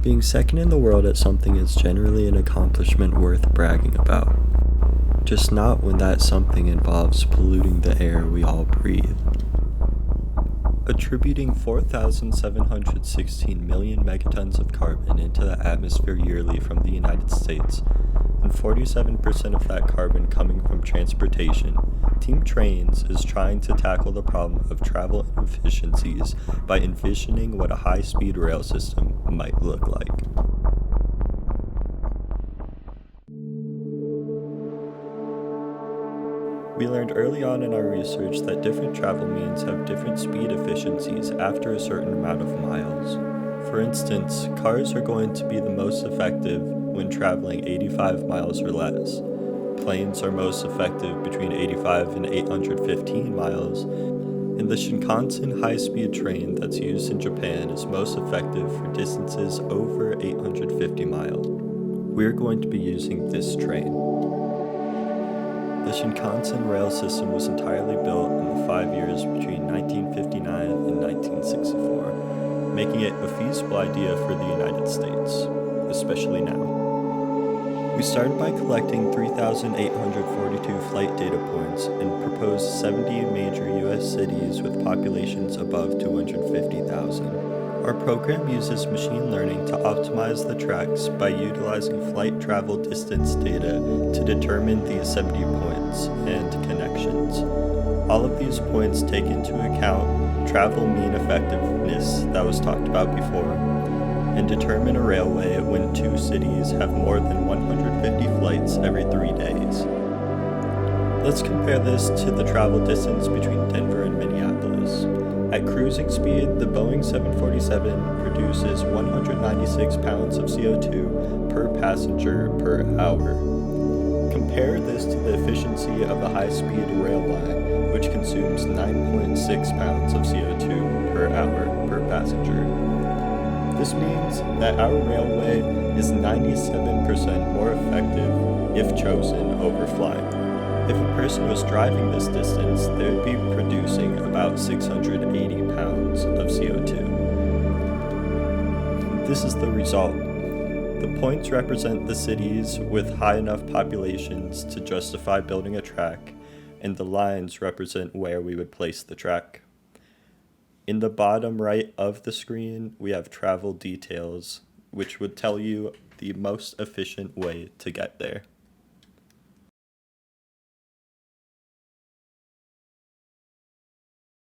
Being second in the world at something is generally an accomplishment worth bragging about. Just not when that something involves polluting the air we all breathe. Attributing 4,716 million megatons of carbon into the atmosphere yearly from the United States, and 47% of that carbon coming from transportation, Team Trains is trying to tackle the problem of travel inefficiencies by envisioning what a high-speed rail system might look like. We learned early on in our research that different travel means have different speed efficiencies after a certain amount of miles. For instance, cars are going to be the most effective when traveling 85 miles or less. Planes are most effective between 85 and 815 miles, and the Shinkansen high-speed train that's used in Japan is most effective for distances over 850 miles. We're going to be using this train. The Shinkansen rail system was entirely built in the 5 years between 1959 and 1964, making it a feasible idea for the United States, especially now. We started by collecting 3,842 flight data points and proposed 70 major U.S. cities with populations above 250,000. Our program uses machine learning to optimize the tracks by utilizing flight travel distance data to determine these 70 points and connections. All of these points take into account travel mean effectiveness that was talked about before, and determine a railway when two cities have more than 150 flights every 3 days. Let's compare this to the travel distance between Denver and Minneapolis. At cruising speed, the Boeing 747 produces 196 pounds of CO2 per passenger per hour. Compare this to the efficiency of a high-speed rail line, which consumes 9.6 pounds of CO2 per hour per passenger. This means that our railway is 97% more effective if chosen over flying. If a person was driving this distance, they would be producing about 680 pounds of CO2. This is the result. The points represent the cities with high enough populations to justify building a track, and the lines represent where we would place the track. In the bottom right of the screen, we have travel details, which would tell you the most efficient way to get there.